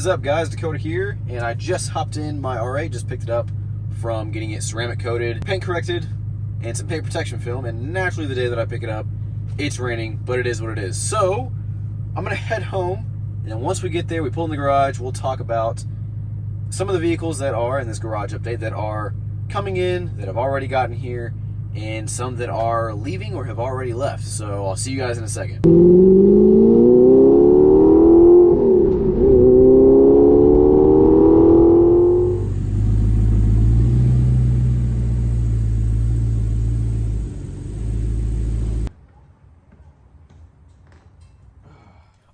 What is up, guys? Dakota here, and I just hopped in my R8, just picked it up from getting it ceramic coated, paint corrected, and some paint protection film. And naturally, the day that I pick it up, it's raining, but it is what it is. So I'm gonna head home, and then once we get there, we pull in the garage, we'll talk about some of the vehicles that are in this garage update that are coming in, that have already gotten here, and some that are leaving or have already left. So I'll see you guys in a second.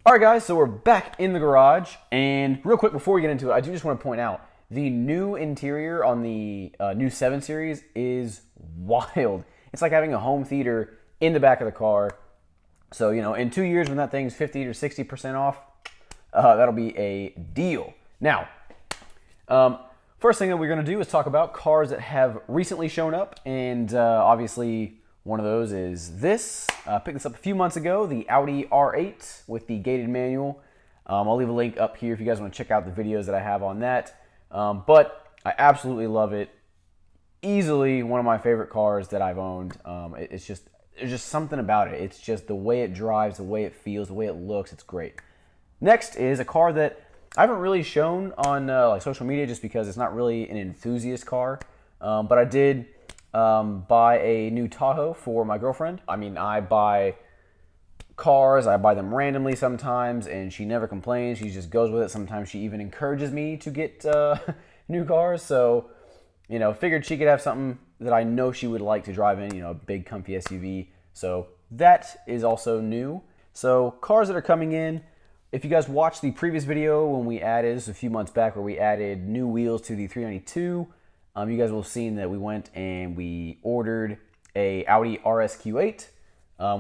Alright guys, so we're back in the garage, and real quick before we get into it, I do just want to point out the new interior on the new 7 Series is wild. It's like having a home theater in the back of the car. So, you know, in 2 years when that thing's 50 or 60% off, that'll be a deal. Now, first thing that we're going to do is talk about cars that have recently shown up, and obviously one of those is this. I picked this up a few months ago, the Audi R8 with the gated manual. I'll leave a link up here if you guys want to check out the videos that I have on that. But I absolutely love it. Easily one of my favorite cars that I've owned. There's just something about it. It's just the way it drives, the way it feels, the way it looks. It's great. Next is a car that I haven't really shown on like social media just because it's not really an enthusiast car. But I did buy a new Tahoe for my girlfriend. I mean, I buy cars, I buy them randomly sometimes, and she never complains. She just goes with it. Sometimes she even encourages me to get new cars. So, you know, figured she could have something that I know she would like to drive in, you know, a big comfy SUV. So that is also new. So cars that are coming in, if you guys watched the previous video when we added, this was a few months back, where we added new wheels to the 392, you guys will have seen that we went and we ordered a Audi RSQ8,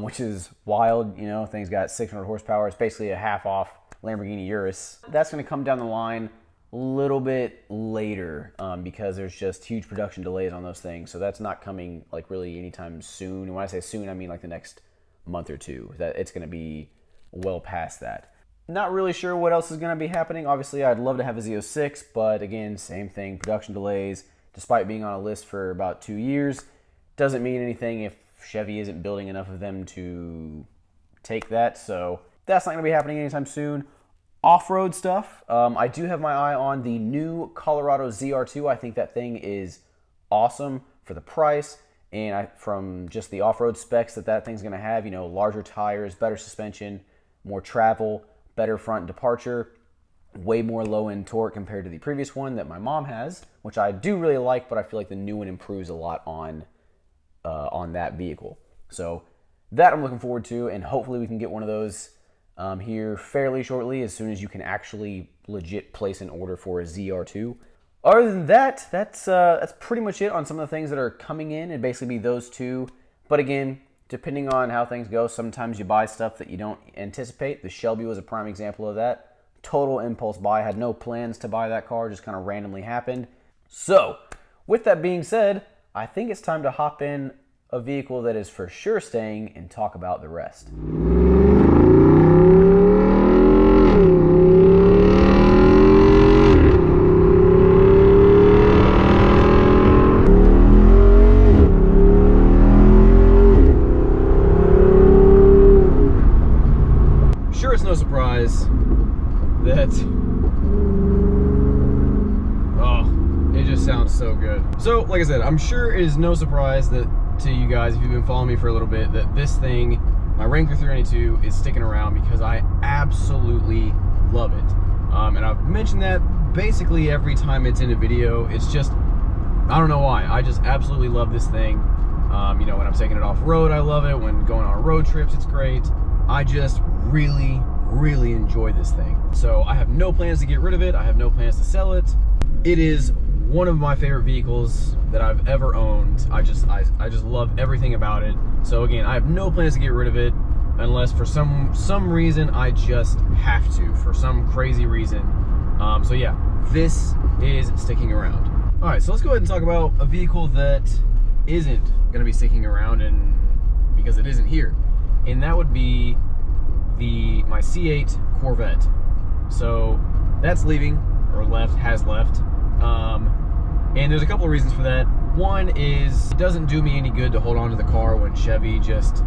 which is wild. You know, thing's got 600 horsepower. It's basically a half-off Lamborghini Urus. That's going to come down the line a little bit later because there's just huge production delays on those things. So that's not coming like really anytime soon. And when I say soon, I mean like the next month or two. That it's going to be well past that. Not really sure what else is going to be happening. Obviously, I'd love to have a Z06, but again, same thing, production delays. Despite being on a list for about 2 years, doesn't mean anything if Chevy isn't building enough of them to take that. So that's not going to be happening anytime soon. Off-road stuff. I do have my eye on the new Colorado ZR2. I think that thing is awesome for the price, and from just the off-road specs that thing's going to have, you know, larger tires, better suspension, more travel, better front departure, way more low-end torque compared to the previous one that my mom has, which I do really like, but I feel like the new one improves a lot on that vehicle. So that I'm looking forward to, and hopefully we can get one of those here fairly shortly, as soon as you can actually legit place an order for a ZR2. Other than that, that's pretty much it on some of the things that are coming in. It'd basically be those two. But again, depending on how things go, sometimes you buy stuff that you don't anticipate. The Shelby was a prime example of that. Total impulse buy. Had no plans to buy that car, just kind of randomly happened. So, with that being said, I think it's time to hop in a vehicle that is for sure staying and talk about the rest. Sure, it's no surprise that, it just sounds so good. So, like I said, I'm sure it is no surprise that to you guys, if you've been following me for a little bit, that this thing, my Wrangler 392, is sticking around because I absolutely love it. And I've mentioned that basically every time it's in a video. It's just, I don't know why, I just absolutely love this thing. You know, when I'm taking it off-road, I love it. When going on road trips, it's great. I just really enjoy this thing. So I have no plans to get rid of it. I have no plans to sell it. It is one of my favorite vehicles that I've ever owned. I just love everything about it. So again, I have no plans to get rid of it unless for some reason I just have to, for some crazy reason. So yeah, this is sticking around. All right, so let's go ahead and talk about a vehicle that isn't going to be sticking around, and because it isn't here, and that would be my C8 Corvette. So that's leaving, or has left. And there's a couple of reasons for that. One is it doesn't do me any good to hold on to the car when Chevy just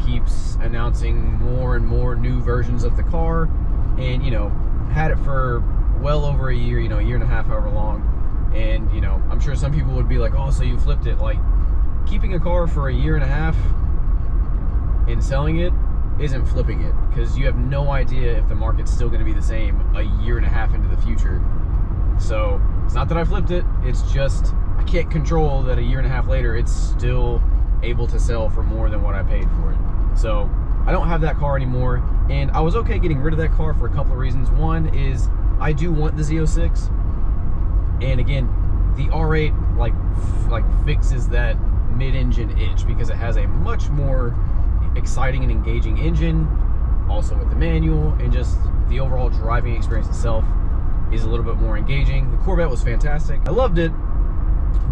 keeps announcing more and more new versions of the car. And, you know, had it for well over a year, you know, a year and a half, however long. And, you know, I'm sure some people would be like, oh, so you flipped it. Like, keeping a car for a year and a half and selling it isn't flipping it, because you have no idea if the market's still going to be the same a year and a half into the future. So it's not that I flipped it, it's just I can't control that a year and a half later it's still able to sell for more than what I paid for it. So I don't have that car anymore, and I was okay getting rid of that car for a couple of reasons. One is I do want the Z06, and again, the R8 like fixes that mid-engine itch, because it has a much more exciting and engaging engine, also with the manual, and just the overall driving experience itself is a little bit more engaging. The Corvette was fantastic, I loved it,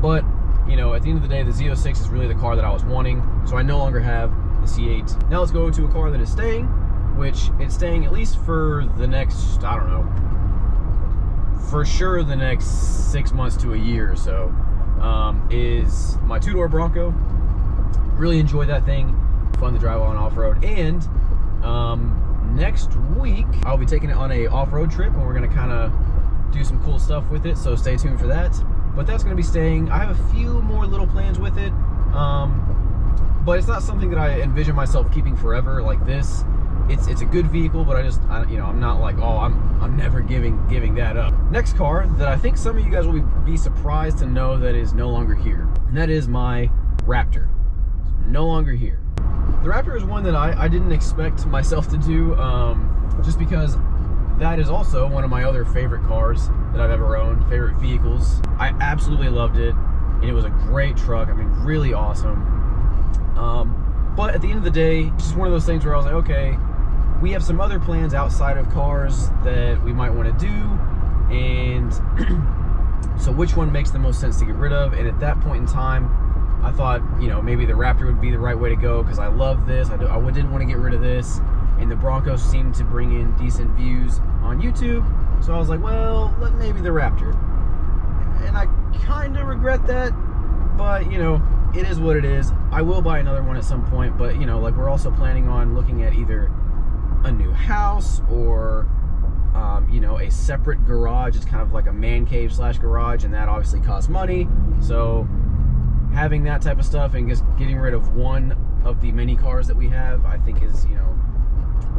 but you know, at the end of the day, the Z06 is really the car that I was wanting, so I no longer have the C8. Now let's go to a car that is staying, which it's staying at least for the next, I don't know, for sure the next 6 months to a year or so, is my two-door Bronco. Really enjoyed that thing, fun to drive on off-road. And next week I'll be taking it on a off-road trip, and we're gonna kind of do some cool stuff with it, so stay tuned for that. But that's gonna be staying. I have a few more little plans with it, but it's not something that I envision myself keeping forever like this. It's a good vehicle, but you know, I'm not like, oh, I'm never giving that up. Next car that I think some of you guys will be surprised to know that is no longer here, and that is my Raptor. It's no longer here. The Raptor is one that I didn't expect myself to do, just because that is also one of my other favorite cars that I've ever owned, favorite vehicles. I absolutely loved it, and it was a great truck. I mean, really awesome. But at the end of the day, it's just one of those things where I was like, okay, we have some other plans outside of cars that we might want to do, and so which one makes the most sense to get rid of? And at that point in time, I thought, you know, maybe the Raptor would be the right way to go, because I love this. I didn't want to get rid of this, and the Bronco seemed to bring in decent views on YouTube, so I was like, well, maybe the Raptor. And I kind of regret that, but, you know, it is what it is. I will buy another one at some point, but, you know, like, we're also planning on looking at either a new house or, you know, a separate garage. It's kind of like a man cave / garage, and that obviously costs money. So having that type of stuff and just getting rid of one of the many cars that we have, I think is, you know,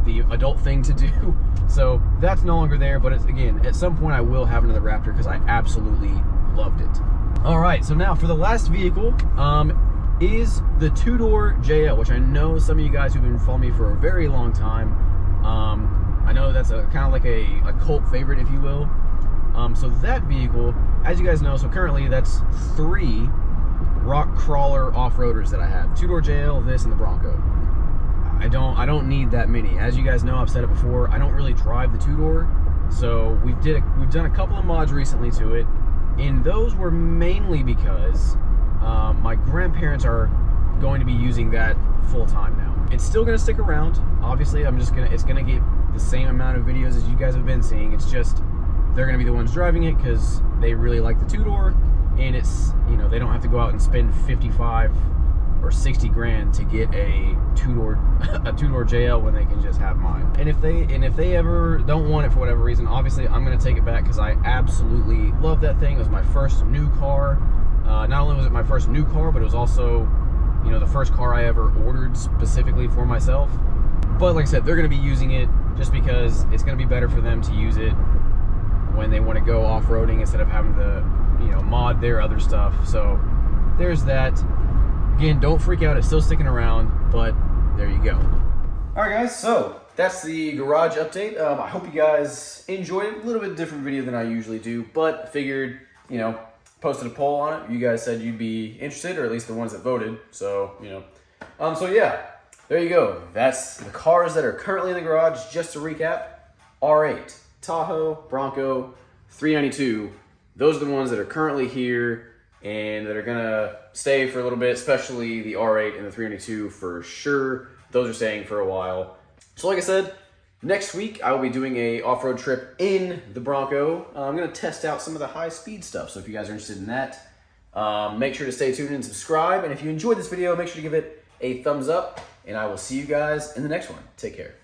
the adult thing to do. So that's no longer there, but it's, again, at some point I will have another Raptor, because I absolutely loved it. All right, so now for the last vehicle, is the two-door JL, which I know some of you guys who've been following me for a very long time, I know that's a kind of like a cult favorite, if you will. So that vehicle, as you guys know, so currently that's 3 rock crawler off-roaders that I have. Two-door JL, this, and the Bronco. I don't need that many. As you guys know, I've said it before, I don't really drive the two-door, so we've done a couple of mods recently to it, and those were mainly because my grandparents are going to be using that full-time now. It's still going to stick around. Obviously, it's going to get the same amount of videos as you guys have been seeing. It's just they're going to be the ones driving it because they really like the two-door, and it's, you know, they don't have to go out and spend 55 or 60 grand to get a two-door JL when they can just have mine. And if they ever don't want it for whatever reason, obviously I'm going to take it back, because I absolutely love that thing. It was my first new car. Not only was it my first new car, but it was also, you know, the first car I ever ordered specifically for myself. But like I said, they're going to be using it just because it's going to be better for them to use it when they want to go off-roading instead of having to, you know, mod their other stuff. So there's that. Again, don't freak out, it's still sticking around, but there you go. All right, guys, so that's the garage update. I hope you guys enjoyed it. A little bit different video than I usually do, but figured, you know, posted a poll on it. You guys said you'd be interested, or at least the ones that voted. So, you know, so yeah, there you go. That's the cars that are currently in the garage. Just to recap, R8, Tahoe, Bronco, 392. Those are the ones that are currently here and that are gonna stay for a little bit, especially the R8 and the 392 for sure. Those are staying for a while. So like I said, Next week, I will be doing a off-road trip in the Bronco. I'm going to test out some of the high-speed stuff, so if you guys are interested in that, make sure to stay tuned and subscribe. And if you enjoyed this video, make sure to give it a thumbs up, and I will see you guys in the next one. Take care.